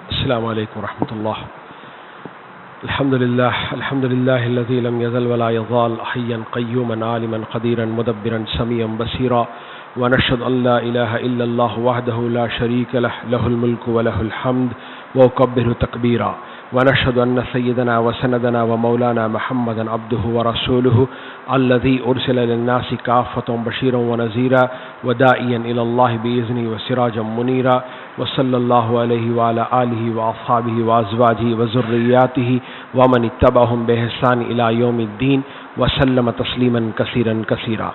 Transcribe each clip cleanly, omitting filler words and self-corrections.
السلام علیکم ورحمۃ اللہ. الحمد للہ الذی لم یزل ولا یزال حیا قیوما عالما قدیرا مدبرا سمیعا بصیرا ونشهد ان لا الہ الا اللہ وحدہ لا شریک له له الملک وله الحمد وکبره تکبیرا ونشهد ان سیدنا وسندنا ومولانا محمدا عبده ورسوله الذي ارسل للناس کافة بشیرا ونذیرا وداعیا الی اللہ باذنه وسراجا منیرا وصلی اللہ علیہ وعلی آلہ واصحابہ وازواجہ وذریاتہ ومن اتبعهم بإحسان الی یوم الدین وسلم تسلیما کثیرا کثیرا.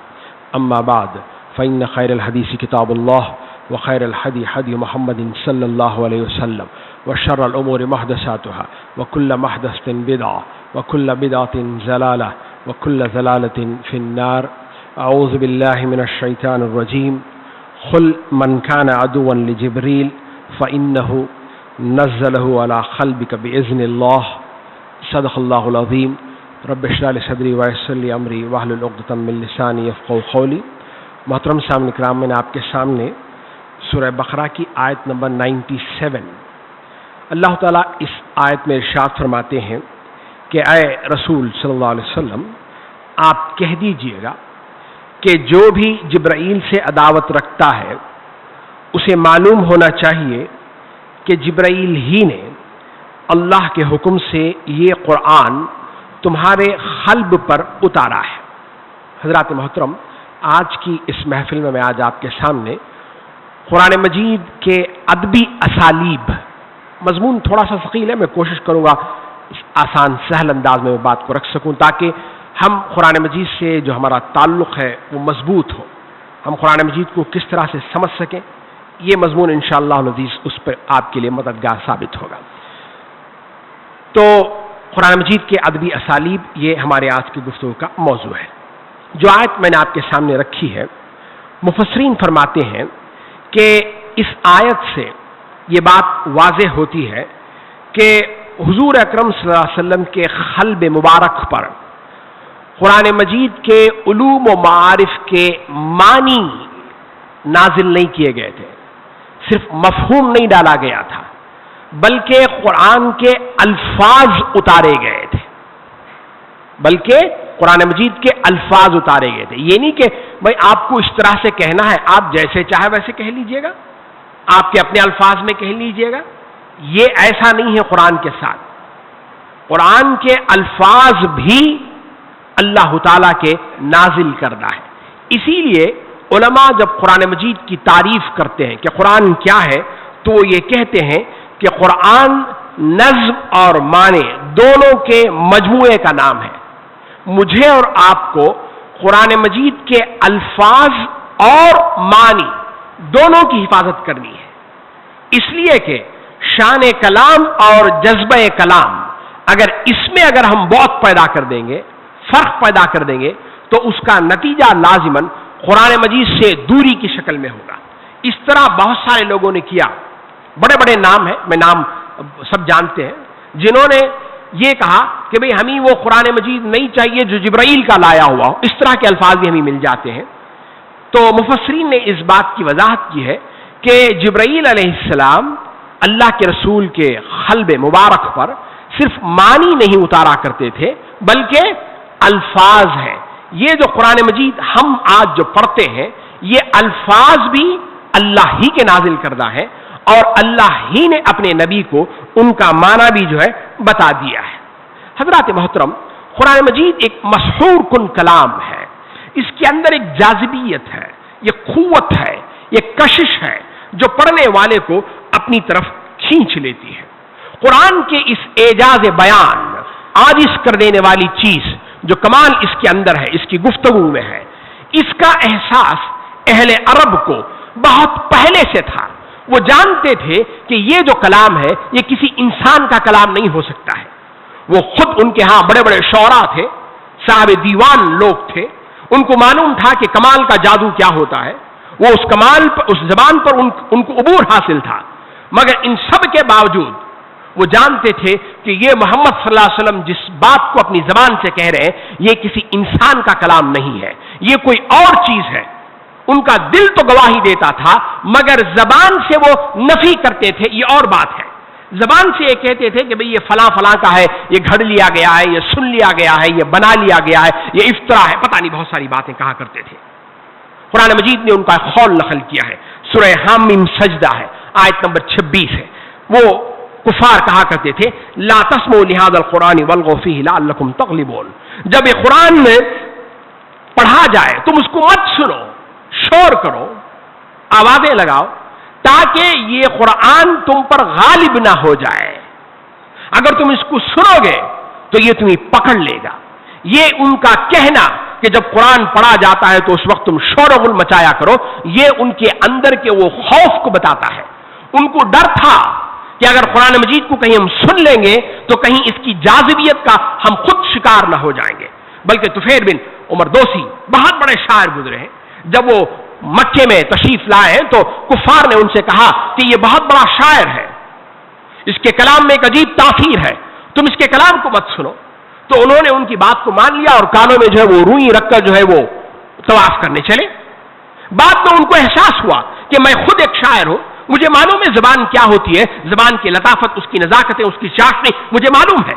اما بعد فإن خیر الحدیث کتاب اللہ وخیر الحدی حدی محمد صلی اللہ علیہ وسلم وشر الامور محدثاتها وكل محدثة بدعة وكل بدعة ضلالة وكل ضلالة في النار. اعوذ باللہ من الشیطان الرجیم. قل من كان عدوا لجبريل فإنه نزله على قلبك بإذن الله. صدق اللہ العظیم. رب اشرح لي صدری ويسر لي امری واحلل عقدۃ من لسانی یفقهوا قولی. محترم سامعین کرام، میں نے آپ کے سامنے سورہ بقرہ کی آیت نمبر 97. اللہ تعالیٰ اس آیت میں ارشاد فرماتے ہیں کہ اے رسول صلی اللہ علیہ وسلم، آپ کہہ دیجئے گا کہ جو بھی جبرائیل سے عداوت رکھتا ہے اسے معلوم ہونا چاہیے کہ جبرائیل ہی نے اللہ کے حکم سے یہ قرآن تمہارے قلب پر اتارا ہے. حضرات محترم، آج کی اس محفل میں آج آپ کے سامنے قرآن مجید کے ادبی اسالیب، مضمون تھوڑا سا ثقیل ہے، میں کوشش کروں گا آسان سہل انداز میں بات کو رکھ سکوں تاکہ ہم قرآن مجید سے جو ہمارا تعلق ہے وہ مضبوط ہو، ہم قرآن مجید کو کس طرح سے سمجھ سکیں. یہ مضمون انشاءاللہ العزیز اس پر آپ کے لیے مددگار ثابت ہوگا. تو قرآن مجید کے ادبی اسالیب یہ ہمارے آج کی گفتگو کا موضوع ہے. جو آیت میں نے آپ کے سامنے رکھی ہے، مفسرین فرماتے ہیں کہ اس آیت سے یہ بات واضح ہوتی ہے کہ حضور اکرم صلی اللہ علیہ وسلم کے قلب مبارک پر قرآن مجید کے علوم و معارف کے معنی نازل نہیں کیے گئے تھے، صرف مفہوم نہیں ڈالا گیا تھا، بلکہ قرآن کے الفاظ اتارے گئے تھے، بلکہ قرآن مجید کے الفاظ اتارے گئے تھے. یہ نہیں کہ بھائی آپ کو اس طرح سے کہنا ہے، آپ جیسے چاہے ویسے کہہ لیجئے گا، آپ کے اپنے الفاظ میں کہہ لیجئے گا. یہ ایسا نہیں ہے. قرآن کے ساتھ قرآن کے الفاظ بھی اللہ تعالیٰ کے نازل کردہ ہے. اسی لیے علماء جب قرآن مجید کی تعریف کرتے ہیں کہ قرآن کیا ہے تو وہ یہ کہتے ہیں کہ قرآن نظم اور معنی دونوں کے مجموعے کا نام ہے. مجھے اور آپ کو قرآن مجید کے الفاظ اور معنی دونوں کی حفاظت کرنی ہے، اس لیے کہ شان کلام اور جذبہ کلام اگر ہم بہت پیدا کر دیں گے، فرق پیدا کر دیں گے، تو اس کا نتیجہ لازماً قرآن مجید سے دوری کی شکل میں ہوگا. اس طرح بہت سارے لوگوں نے کیا. بڑے بڑے نام ہیں، میں نام سب جانتے ہیں، جنہوں نے یہ کہا کہ بھئی ہمیں وہ قرآن مجید نہیں چاہیے جو جبرائیل کا لایا ہوا ہو. اس طرح کے الفاظ بھی ہمیں مل جاتے ہیں. تو مفسرین نے اس بات کی وضاحت کی ہے کہ جبرائیل علیہ السلام اللہ کے رسول کے قلب مبارک پر صرف معنی نہیں اتارا کرتے تھے بلکہ الفاظ ہیں. یہ جو قرآن مجید ہم آج جو پڑھتے ہیں یہ الفاظ بھی اللہ ہی کے نازل کردہ ہیں اور اللہ ہی نے اپنے نبی کو ان کا معنی بھی جو ہے بتا دیا ہے. حضرات محترم، قرآن مجید ایک مسحور کن کلام ہے. اس کے اندر ایک جاذبیت ہے، یہ قوت ہے، یہ کشش ہے جو پڑھنے والے کو اپنی طرف کھینچ لیتی ہے. قرآن کے اس اعجاز بیان، عاجز کر دینے والی چیز جو کمال اس کے اندر ہے، اس کی گفتگو میں ہے، اس کا احساس اہل عرب کو بہت پہلے سے تھا. وہ جانتے تھے کہ یہ جو کلام ہے یہ کسی انسان کا کلام نہیں ہو سکتا ہے. وہ خود ان کے ہاں بڑے بڑے شعراء تھے، صاحب دیوان لوگ تھے، ان کو معلوم تھا کہ کمال کا جادو کیا ہوتا ہے. وہ اس کمال پر، اس زبان پر ان کو عبور حاصل تھا، مگر ان سب کے باوجود وہ جانتے تھے کہ یہ محمد صلی اللہ علیہ وسلم جس بات کو اپنی زبان سے کہہ رہے ہیں یہ کسی انسان کا کلام نہیں ہے، یہ کوئی اور چیز ہے. ان کا دل تو گواہی دیتا تھا مگر زبان سے وہ نفی کرتے تھے، یہ اور بات ہے. زبان سے یہ کہتے تھے کہ بھئی یہ فلاں فلاں کا ہے، یہ گھڑ لیا گیا ہے، یہ سن لیا گیا ہے، یہ بنا لیا گیا ہے، یہ افطرا ہے، پتہ نہیں بہت ساری باتیں کہا کرتے تھے۔ قرآن مجید نے ان کا قول نقل کیا ہے، سورہ حامیم سجدہ ہے، آیت نمبر 26 ہے۔ وہ کفار کہا کرتے تھے لا تسمعوا لهذا القرآن والغوا فيه لعلكم تغلبون، جب یہ قرآن میں پڑھا جائے تم اس کو مت سنو، شور کرو، آوازیں لگاؤ، تاکہ یہ قرآن تم پر غالب نہ ہو جائے۔ اگر تم اس کو سنو گے تو یہ تمہیں پکڑ لے گا۔ یہ ان کا کہنا کہ جب قرآن پڑھا جاتا ہے تو اس وقت تم شور و غل مچایا کرو، یہ ان کے اندر کے وہ خوف کو بتاتا ہے۔ ان کو ڈر تھا کہ اگر قرآن مجید کو کہیں ہم سن لیں گے تو کہیں اس کی جاذبیت کا ہم خود شکار نہ ہو جائیں گے۔ بلکہ طفیل بن عمر دوسی بہت بڑے شاعر گزرے ہیں، جب وہ مکے میں تشریف لائے ہیں تو کفار نے ان سے کہا کہ یہ بہت بڑا شاعر ہے، اس کے کلام میں ایک عجیب تاثیر ہے، تم اس کے کلام کو مت سنو۔ تو انہوں نے ان کی بات کو مان لیا اور کانوں میں جو ہے وہ روئی رکھ کر جو ہے وہ طواف کرنے چلے۔ بعد میں ان کو احساس ہوا کہ میں خود ایک شاعر ہوں، مجھے معلوم ہے زبان کیا ہوتی ہے، زبان کی لطافت، اس کی نزاکتیں، اس کی چاشنی مجھے معلوم ہے،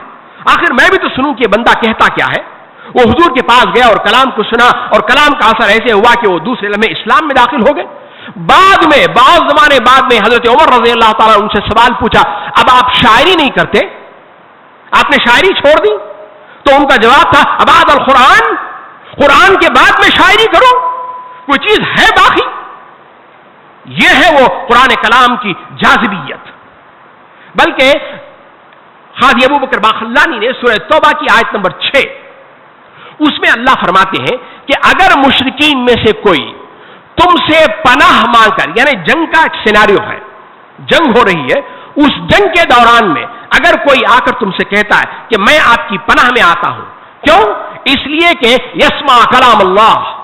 آخر میں بھی تو سنوں کہ بندہ کہتا کیا ہے۔ وہ حضور کے پاس گیا اور کلام کو سنا، اور کلام کا اثر ایسے ہوا کہ وہ دوسرے لمحے اسلام میں داخل ہو گئے۔ بعد میں بعض زمانے بعد میں حضرت عمر رضی اللہ تعالیٰ ان سے سوال پوچھا اب آپ شاعری نہیں کرتے، آپ نے شاعری چھوڑ دی؟ تو ان کا جواب تھا ابعد القرآن، قرآن کے بعد میں شاعری کرو، کوئی چیز ہے باقی؟ یہ ہے وہ قرآن کلام کی جاذبیت۔ بلکہ قاضی ابوبکر باقلانی نے سورہ توبہ کی آیت نمبر 6 اس میں اللہ فرماتے ہیں کہ اگر مشرکین میں سے کوئی تم سے پناہ مانگ کر، یعنی جنگ کا ایک سیناریو ہے، جنگ ہو رہی ہے، اس جنگ کے دوران میں اگر کوئی آ کر تم سے کہتا ہے کہ میں آپ کی پناہ میں آتا ہوں، کیوں؟ اس لیے کہ یسمع کلام اللہ،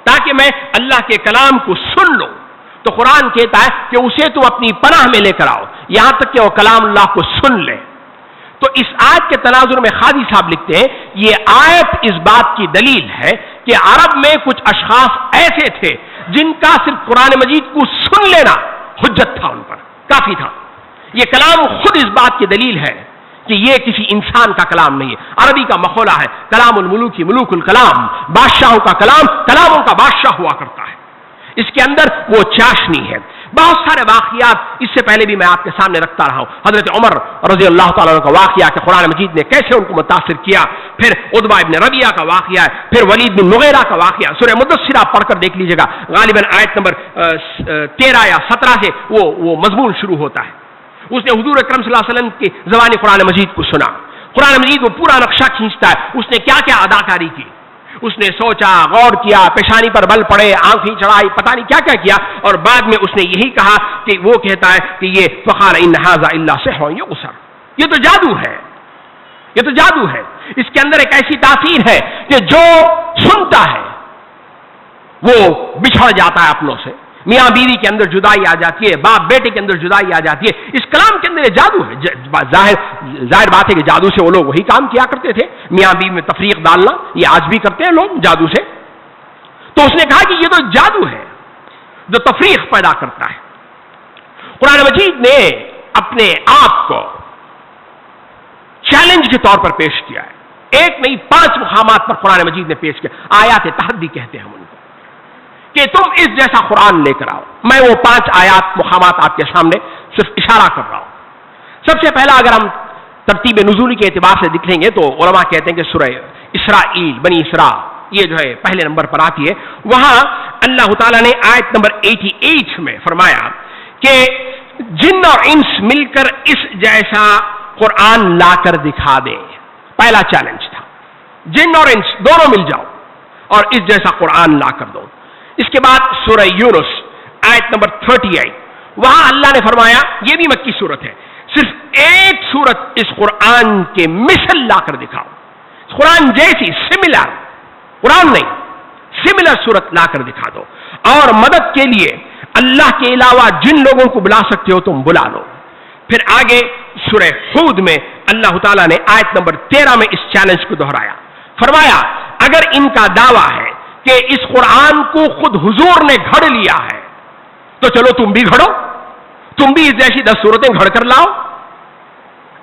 تاکہ میں اللہ کے کلام کو سن لوں، تو قرآن کہتا ہے کہ اسے تو اپنی پناہ میں لے کر آؤ یہاں تک کہ وہ کلام اللہ کو سن لے۔ تو اس آیت کے تناظر میں قاضی صاحب لکھتے ہیں یہ آیت اس بات کی دلیل ہے کہ عرب میں کچھ اشخاص ایسے تھے جن کا صرف قرآن مجید کو سن لینا حجت تھا، ان پر کافی تھا۔ یہ کلام خود اس بات کی دلیل ہے کہ یہ کسی انسان کا کلام نہیں ہے، عربی کا مقولہ ہے کلام الملوک ملوک الکلام، بادشاہوں کا کلام کلاموں کا بادشاہ ہوا کرتا ہے، اس کے اندر وہ چاشنی ہے۔ بہت سارے واقعات اس سے پہلے بھی میں آپ کے سامنے رکھتا رہا ہوں، حضرت عمر رضی اللہ تعالیٰ عنہ کا واقعہ کہ قرآن مجید نے کیسے ان کو متاثر کیا، پھر عتبہ ابن ربیعہ کا واقعہ ہے، پھر ولید بن مغیرہ کا واقعہ۔ سورہ مدثر آپ پڑھ کر دیکھ لیجیے گا، غالباً آیت نمبر 13 یا 17 سے وہ مضمون شروع ہوتا ہے۔ اس نے حضور اکرم صلی اللہ علیہ وسلم کی زبان قرآن مجید کو سنا، قرآن مجید وہ پورا نقشہ کھینچتا ہے، اس نے کیا کیا اداکاری کی، اس نے سوچا، غور کیا، پیشانی پر بل پڑے، آنکھیں چڑھائی، پتہ نہیں کیا کیا کیا، اور بعد میں اس نے یہی کہا کہ وہ کہتا ہے کہ یہ فقال ان ھذا الا سحر یؤثر، یہ تو جادو ہے، یہ تو جادو ہے۔ اس کے اندر ایک ایسی تاثیر ہے کہ جو سنتا ہے وہ بچھڑ جاتا ہے اپنوں سے، میاں بیوی کے اندر جدائی آ جاتی ہے، باپ بیٹے کے اندر جدائی آ جاتی ہے۔ اس کلام کے اندر یہ جادو ہے۔ ظاہر بات ہے کہ جادو سے وہ لوگ وہی کام کیا کرتے تھے، میاں بیوی میں تفریق ڈالنا، یہ آج بھی کرتے ہیں لوگ جادو سے۔ تو اس نے کہا کہ یہ تو جادو ہے جو تفریق پیدا کرتا ہے۔ قرآن مجید نے اپنے آپ کو چیلنج کے طور پر پیش کیا ہے، ایک نہیں 5 مقامات پر قرآن مجید نے پیش کیا، آیات تحدی کہتے ہیں ہم ان کو، کہ تم اس جیسا قرآن لے کر آؤ۔ میں وہ 5 آیات مقامات آپ کے سامنے صرف اشارہ کر رہا ہوں۔ سب سے پہلا اگر ہم ترتیب نزولی کے اعتبار سے دیکھیں گے تو علماء کہتے ہیں کہ سورہ اسرائیل بنی اسرا یہ جو ہے پہلے نمبر پر آتی ہے۔ وہاں اللہ تعالیٰ نے آیت نمبر 88 میں فرمایا کہ جن اور انس مل کر اس جیسا قرآن لا کر دکھا دیں، پہلا چیلنج تھا، جن اور انس دونوں مل جاؤ اور اس جیسا قرآن لا کر دو۔ اس کے بعد سورہ یونس آیت نمبر 38، وہاں اللہ نے فرمایا، یہ بھی مکی صورت ہے، صرف ایک صورت اس قرآن کے مثل لا کر دکھاؤ، قرآن جیسی سملر، قرآن نہیں سملر صورت لا کر دکھا دو، اور مدد کے لیے اللہ کے علاوہ جن لوگوں کو بلا سکتے ہو تم بلا لو۔ پھر آگے سورہ ہود میں اللہ تعالیٰ نے آیت نمبر 13 میں اس چیلنج کو دہرایا، فرمایا اگر ان کا دعویٰ ہے کہ اس قرآن کو خود حضور نے گھڑ لیا ہے تو چلو تم بھی گھڑو، تم بھی اس جیسی 10 صورتیں گھڑ کر لاؤ۔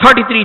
33,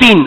3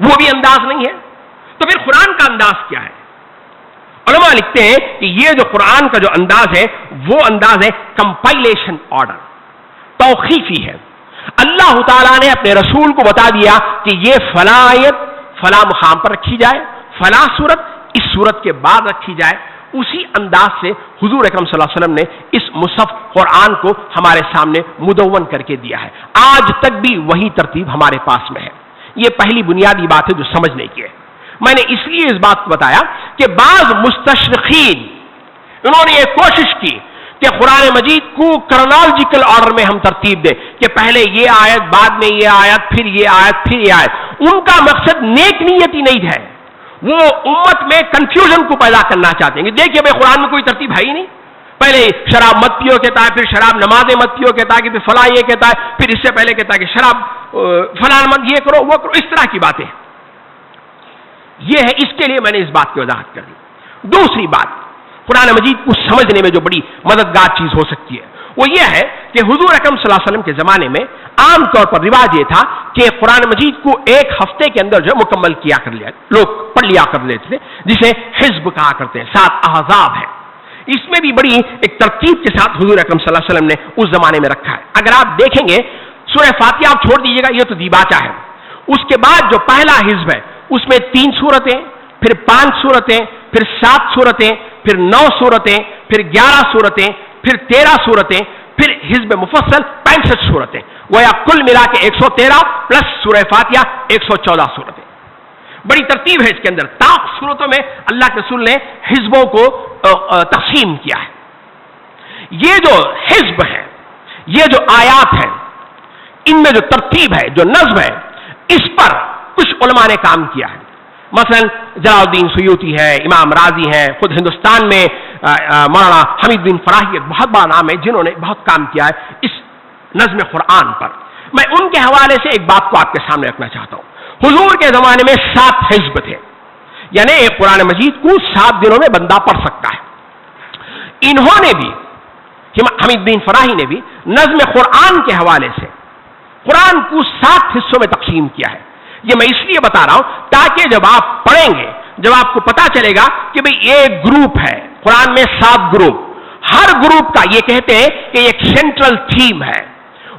وہ بھی انداز نہیں ہے، تو پھر قرآن کا انداز کیا ہے؟ علماء لکھتے ہیں کہ یہ جو قرآن کا جو انداز ہے وہ انداز ہے کمپائلیشن آرڈر، توقیفی ہے۔ اللہ تعالیٰ نے اپنے رسول کو بتا دیا کہ یہ فلاں آیت فلاں مقام پر رکھی جائے، فلاں صورت اس صورت کے بعد رکھی جائے۔ اسی انداز سے حضور اکرم صلی اللہ علیہ وسلم نے اس مصحف قرآن کو ہمارے سامنے مدون کر کے دیا ہے۔ آج تک بھی وہی ترتیب ہمارے پاس میں ہے۔ یہ پہلی بنیادی بات ہے جو سمجھنے کی ہے۔ میں نے اس لیے اس بات کو بتایا کہ بعض مستشرقین انہوں نے یہ کوشش کی کہ قرآن مجید کو کرونالوجیکل آرڈر میں ہم ترتیب دیں کہ پہلے یہ آیت، بعد میں یہ آیت، پھر یہ آیت، پھر یہ آیت۔ ان کا مقصد نیک نیتی نہیں ہے، وہ امت میں کنفیوژن کو پیدا کرنا چاہتے ہیں کہ دیکھیے بھائی قرآن میں کوئی ترتیب ہے ہی نہیں، پہلے شراب مت پیو کہتا ہے، پھر شراب نمازیں مت پیو کہتا ہے، کہ پھر فلاں یہ کہتا ہے، پھر اس سے پہلے کہتا ہے کہ شراب فلاں مت یہ کرو وہ کرو، اس طرح کی باتیں۔ یہ ہے، اس کے لیے میں نے اس بات کی وضاحت کر دی۔ دوسری بات، قرآن مجید کو سمجھنے میں جو بڑی مددگار چیز ہو سکتی ہے وہ یہ ہے کہ حضور اکرم صلی اللہ علیہ وسلم کے زمانے میں عام طور پر رواج یہ تھا کہ قرآن مجید کو ایک ہفتے کے اندر جو مکمل کیا کر لیا، لوگ پڑھ لیا کر لیتے تھے، جسے حزب کہا کرتے ہیں، 7 احزاب ہے۔ اس میں بھی بڑی ایک ترتیب کے ساتھ حضور اکرم صلی اللہ علیہ وسلم نے اس زمانے میں رکھا ہے۔ اگر آپ دیکھیں گے سورہ فاتحہ آپ چھوڑ دیجیے گا، یہ تو دیباچہ ہے، اس کے بعد جو پہلا حزب ہے اس میں 3 سورتیں، پھر 5 سورتیں، پھر 7 سورتیں، پھر 9 سورتیں، پھر 11 سورتیں، پھر 13 سورتیں، پھر حزب مفصل 65 سورتیں، گویا کل ملا کے 113 پلس سورہ فاتحہ 114 سورتیں۔ بڑی ترتیب ہے اس کے اندر، طاق صورتوں میں اللہ کے رسول نے حزبوں کو تقسیم کیا ہے۔ یہ جو حزب ہے، یہ جو آیات ہیں، ان میں جو ترتیب ہے، جو نظم ہے، اس پر کچھ علماء نے کام کیا ہے۔ مثلا جلال الدین سیوطی ہے، امام راضی ہیں، خود ہندوستان میں مولانا حمید بن فراہی ایک بہت بڑا نام ہے جنہوں نے بہت کام کیا ہے اس نظم قرآن پر۔ میں ان کے حوالے سے ایک بات کو آپ کے سامنے رکھنا چاہتا ہوں۔ حضور کے زمانے میں 7 حزب تھے، یعنی ایک قرآن مجید کو 7 دنوں میں بندہ پڑھ سکتا ہے۔ انہوں نے بھی، حمید بن فراہی نے بھی نظم قرآن کے حوالے سے قرآن کو 7 حصوں میں تقسیم کیا ہے۔ یہ میں اس لیے بتا رہا ہوں تاکہ جب آپ پڑھیں گے، جب آپ کو پتا چلے گا کہ بھئی ایک گروپ ہے قرآن میں 7 گروپ، ہر گروپ کا یہ کہتے ہیں کہ ایک سینٹرل تھیم ہے،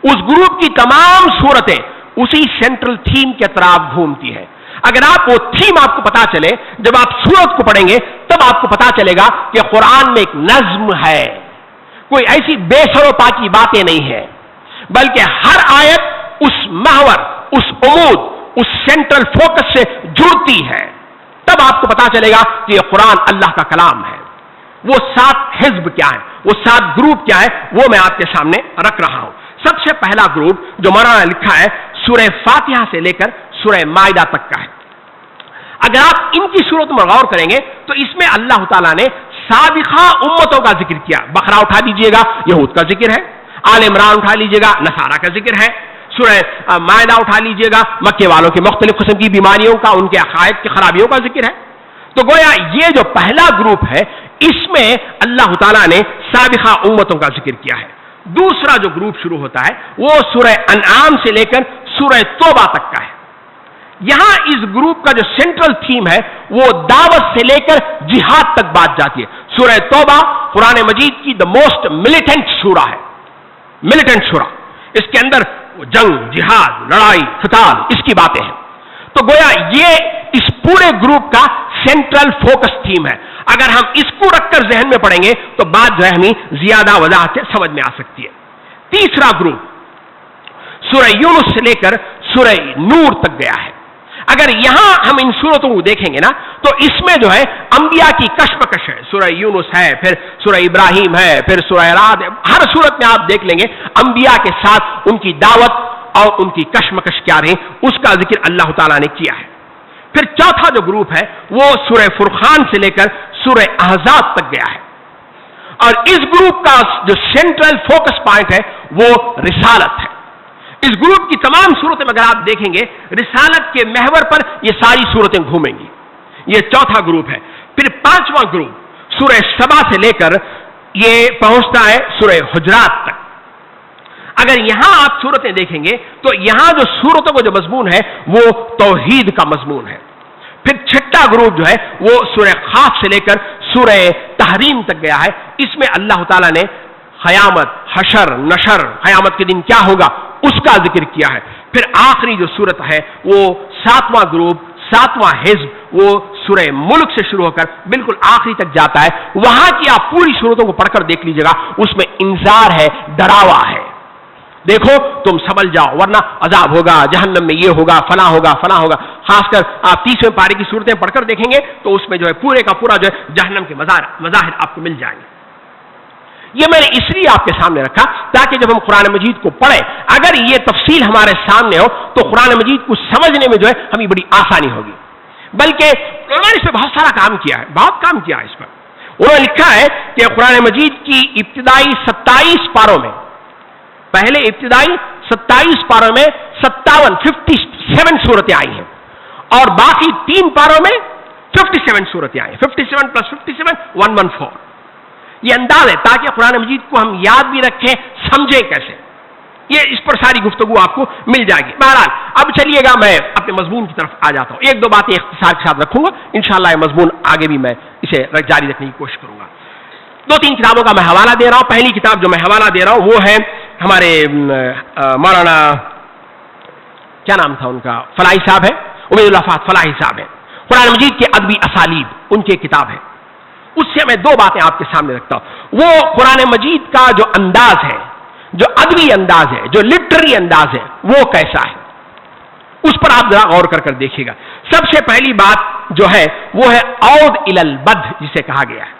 اس گروپ کی تمام صورتیں اسی سینٹرل تھیم کے اطراف گھومتی ہے۔ اگر آپ وہ تھیم آپ کو پتا چلے، جب آپ صورت کو پڑھیں گے تب آپ کو پتا چلے گا کہ قرآن میں ایک نظم ہے، کوئی ایسی بے سر و پا کی باتیں نہیں ہے، بلکہ ہر آیت اس محور، اس عمود، اس سینٹرل فوکس سے جڑتی ہے۔ تب آپ کو پتا چلے گا کہ یہ قرآن اللہ کا کلام ہے۔ وہ 7 حزب کیا ہیں، وہ 7 گروپ کیا ہے، وہ میں آپ کے سامنے رکھ رہا ہوں۔ سب سے پہلا گروپ جو مولانا نے لکھا ہے سورہ فاتحہ سے لے کر سورہ مائدہ تک کا ہے۔ اگر آپ ان کی صورت میں غور کریں گے تو اس میں اللہ تعالیٰ نے سابقہ امتوں کا ذکر کیا۔ بقرہ اٹھا دیجئے گا، یہود کا ذکر ہے، آل عمران اٹھا لیجئے گا، نصارہ کا ذکر ہے، سورہ مائدہ اٹھا لیجئے گا، مکے والوں کے مختلف قسم کی بیماریوں کا، ان کے عقائد کی خرابیوں کا ذکر ہے۔ تو گویا یہ جو پہلا گروپ ہے اس میں اللہ تعالیٰ نے سابقہ امتوں کا ذکر کیا ہے۔ دوسرا جو گروپ شروع ہوتا ہے وہ سورہ انعام سے لے کر سورہ توبہ تک کا ہے۔ یہاں اس گروپ کا جو سینٹرل تھیم ہے وہ دعوت سے لے کر جہاد تک بات جاتی ہے۔ سورہ توبہ قرآن مجید کی دا موسٹ ملیٹنٹ سورہ ہے، ملیٹنٹ سورہ، اس کے اندر جنگ، جہاد، لڑائی، قتال، اس کی باتیں ہیں۔ تو گویا یہ اس پورے گروپ کا سینٹرل فوکس تھیم ہے۔ اگر ہم اس کو رکھ کر ذہن میں پڑھیں گے تو بات جو ہے ہمیں زیادہ وضاحت سے سمجھ میں آ سکتی ہے۔ تیسرا گروپ سورہ یونس سے لے کر سورہ نور تک گیا ہے۔ اگر یہاں ہم ان صورتوں کو دیکھیں گے نا تو اس میں جو ہے انبیاء کی کشمکش ہے، سورہ یونس ہے، پھر سورہ ابراہیم ہے، پھر سورہ رعد ہے۔ ہر صورت میں آپ دیکھ لیں گے انبیاء کے ساتھ ان کی دعوت اور ان کی کشمکش کیا رہی، اس کا ذکر اللہ تعالیٰ نے کیا ہے۔ پھر چوتھا جو گروپ ہے وہ سورہ فرقان سے لے کر سورہ احزاب تک گیا ہے، اور اس گروپ کا جو سینٹرل فوکس پوائنٹ ہے وہ رسالت ہے۔ اس گروپ کی تمام صورتیں اگر آپ دیکھیں گے رسالت کے محور پر یہ ساری صورتیں گھومیں گی۔ یہ چوتھا گروپ ہے۔ پھر پانچواں گروپ سورہ سبا سے لے کر یہ پہنچتا ہے سورہ حجرات تک۔ اگر یہاں آپ صورتیں دیکھیں گے تو یہاں جو صورتوں کا جو مضمون ہے وہ توحید کا مضمون ہے. پھر چھٹا گروپ جو ہے وہ سورہ خاف سے لے کر سورہ تحریم تک گیا ہے. اس میں اللہ تعالیٰ نے قیامت، حشر، نشر، قیامت کے دن کیا ہوگا اس کا ذکر کیا ہے. پھر آخری جو صورت ہے وہ 7واں گروپ، 7واں حزب، وہ سورہ ملک سے شروع ہو کر بالکل آخری تک جاتا ہے. وہاں کی آپ پوری صورتوں کو پڑھ کر دیکھ لیجیے گا، اس میں انذار ہے، ڈراوا ہے. دیکھو تم سنبھل جاؤ ورنہ عذاب ہوگا، جہنم میں یہ ہوگا، فلاں ہوگا، فلاں ہوگا. خاص کر آپ 30ویں پارے کی صورتیں پڑھ کر دیکھیں گے تو اس میں جو ہے پورے کا پورا جو ہے جہنم کے مظاہر آپ کو مل جائیں گے. یہ میں نے اس لیے آپ کے سامنے رکھا تاکہ جب ہم قرآن مجید کو پڑھیں اگر یہ تفصیل ہمارے سامنے ہو تو قرآن مجید کو سمجھنے میں جو ہے ہمیں بڑی آسانی ہوگی. بلکہ انہوں نے اس پہ بہت سارا کام کیا ہے، بہت کام کیا ہے اس پر. انہوں نے لکھا ہے کہ قرآن مجید کی ابتدائی 27 پاروں میں، پہلے ابتدائی 27 پاروں میں 57 صورتیں آئی ہیں اور باقی 3 پاروں میں 57 صورتیں آئی ہیں. 57 + 57 114. یہ انداز ہے تاکہ قرآن مجید کو ہم یاد بھی رکھیں، سمجھیں کیسے. یہ اس پر ساری گفتگو آپ کو مل جائے گی. بہرحال اب چلیے گا میں اپنے مضمون کی طرف آ جاتا ہوں. 1-2 باتیں اختصار کے ساتھ رکھوں گا، انشاءاللہ یہ مضمون آگے بھی میں اسے جاری رکھنے کی کوشش کروں گا. 2-3 کتابوں کا میں حوالہ دے رہا ہوں. پہلی کتاب جو میں حوالہ دے رہا ہوں وہ ہے ہمارے مولانا کیا نام تھا ان کا، فلاحی صاحب ہے، عبید اللہ فہد فلاحی صاحب ہے. قرآن مجید کے ادبی اسالیب ان کی کتاب ہے. اس سے میں 2 باتیں آپ کے سامنے رکھتا ہوں. وہ قرآن مجید کا جو انداز ہے، جو ادبی انداز ہے، جو لٹری انداز ہے، وہ کیسا ہے، اس پر آپ ذرا غور کر دیکھیے گا. سب سے پہلی بات جو ہے وہ ہے عود الی البدء جسے کہا گیا ہے.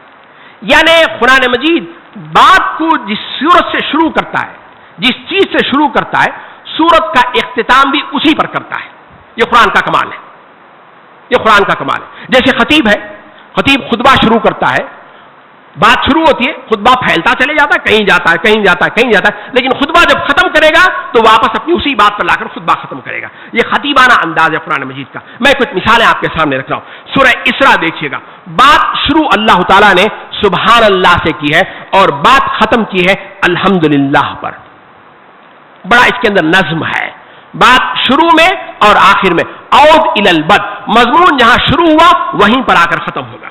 یعنی قرآن مجید بات کو جس صورت سے شروع کرتا ہے، جس چیز سے شروع کرتا ہے، سورت کا اختتام بھی اسی پر کرتا ہے. یہ قرآن کا کمال ہے، یہ قرآن کا کمال ہے. جیسے خطیب ہے، خطیب خطبہ شروع کرتا ہے، بات شروع ہوتی ہے، خطبہ پھیلتا چلے جاتا ہے، کہیں جاتا ہے، کہیں جاتا ہے، کہیں جاتا ہے، لیکن خطبہ جب ختم کرے گا تو واپس اپنی اسی بات پر لا کر خطبہ ختم کرے گا. یہ خطیبانہ انداز ہے قرآن مجید کا. میں کچھ مثالیں آپ کے سامنے رکھ رہا ہوں. سورہ اسراء دیکھیے گا، بات شروع اللہ تعالیٰ نے سبحان اللہ سے کی ہے اور بات ختم کی ہے الحمدللہ پر. بڑا اس کے اندر نظم ہے. بات شروع میں اور آخر میں عود الی البدء، مضمون جہاں شروع ہوا وہیں پر آ کر ختم ہوگا.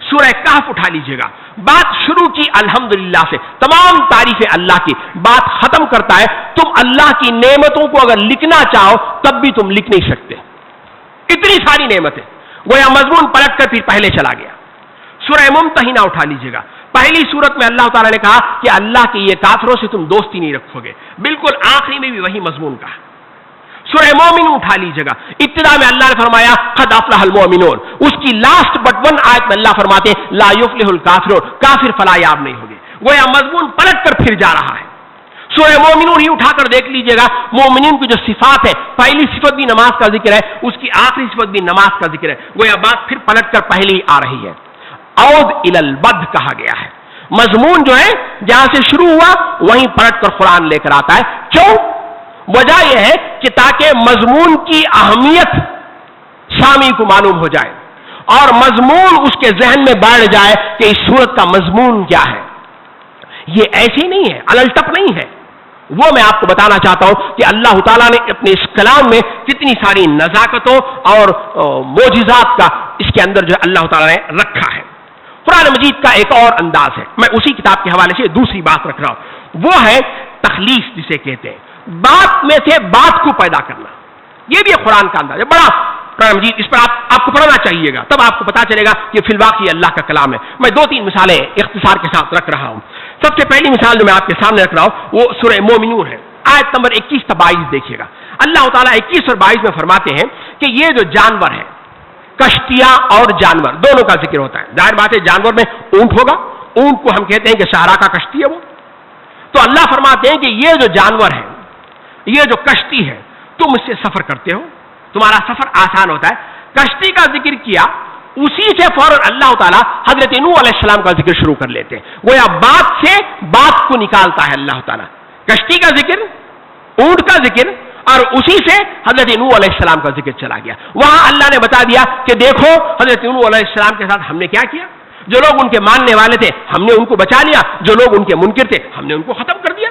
سورہ کہف اٹھا لیجئے گا، بات شروع کی الحمدللہ سے، تمام تعریفیں اللہ کی، بات ختم کرتا ہے تم اللہ کی نعمتوں کو اگر لکھنا چاہو تب بھی تم لکھ نہیں سکتے، اتنی ساری نعمتیں. گویا مضمون پلٹ کر پھر پہلے چلا گیا. سورہ ممتحنہ اٹھا لیجئے گا، پہلی صورت میں اللہ تعالیٰ نے کہا کہ اللہ کے یہ کافروں سے تم دوستی نہیں رکھو گے، بالکل آخری میں بھی وہی مضمون کہا. سورہ مومن اٹھا لیجیے گا، ابتدا میں اللہ نے فرمایا قد افلح المؤمنون، اس کی لاسٹ بٹ 1 آیت میں اللہ فرماتے ہیں لا یفلح الکافرون، کافر فلاح یاب نہیں ہوگے. گویا مضمون پلٹ کر پھر جا رہا ہے. سورہ مومنون ہی اٹھا کر دیکھ لیجیے گا، مومنین کی جو صفات ہے، پہلی صفت بھی نماز کا ذکر ہے، اس کی آخری صفت بھی نماز کا ذکر ہے. گویا بات پھر پلٹ کر پہلی آ رہی ہے. عود الی البدء کہا گیا ہے. مضمون جو ہے جہاں سے شروع ہوا وہیں پلٹ کر قرآن لے کر آتا ہے. کیوں؟ وجہ یہ ہے کہ تاکہ مضمون کی اہمیت سامع کو معلوم ہو جائے اور مضمون اس کے ذہن میں بیٹھ جائے کہ اس سورت کا مضمون کیا ہے. یہ ایسی نہیں ہے، الٹپ نہیں ہے. وہ میں آپ کو بتانا چاہتا ہوں کہ اللہ تعالیٰ نے اپنے اس کلام میں کتنی ساری نزاکتوں اور معجزات کا اس کے اندر جو اللہ تعالیٰ نے رکھا ہے. قرآن مجید کا ایک اور انداز ہے، میں اسی کتاب کے حوالے سے دوسری بات رکھ رہا ہوں، وہ ہے تخلیص جسے کہتے ہیں، بات میں سے بات کو پیدا کرنا. یہ بھی قرآن کا انداز ہے بڑا. قرآن مجید اس پر آپ کو پڑھنا چاہیے گا، تب آپ کو پتا چلے گا کہ فی الواقع اللہ کا کلام ہے. میں 2-3 مثالیں اختصار کے ساتھ رکھ رہا ہوں. سب سے پہلی مثال جو میں آپ کے سامنے رکھ رہا ہوں وہ سورہ مومنون ہے، آیت نمبر 21-22 دیکھیے گا. اللہ تعالیٰ 21 اور 22 میں فرماتے ہیں کہ یہ جو جانور ہے، کشتیاں اور جانور دونوں کا ذکر ہوتا ہے. ظاہر بات ہے جانور میں اونٹ ہوگا، اونٹ کو ہم کہتے ہیں کہ صحرا کا کشتی ہے وہ. تو اللہ فرماتے ہیں کہ یہ جو جانور ہے، یہ جو کشتی ہے، تم اس سے سفر کرتے ہو، تمہارا سفر آسان ہوتا ہے. کشتی کا ذکر کیا، اسی سے فوراً اللہ تعالیٰ حضرت نوح علیہ السلام کا ذکر شروع کر لیتے ہیں. گویا بات سے بات کو نکالتا ہے اللہ تعالیٰ. کشتی کا ذکر، اونٹ کا ذکر، اور اسی سے حضرت نوح علیہ السلام کا ذکر چلا گیا. وہاں اللہ نے بتا دیا کہ دیکھو حضرت نوح علیہ السلام کے ساتھ ہم نے کیا کیا. جو لوگ ان کے ماننے والے تھے ہم نے ان کو بچا لیا، جو لوگ ان کے منکر تھے ہم نے ان کو ختم کر دیا.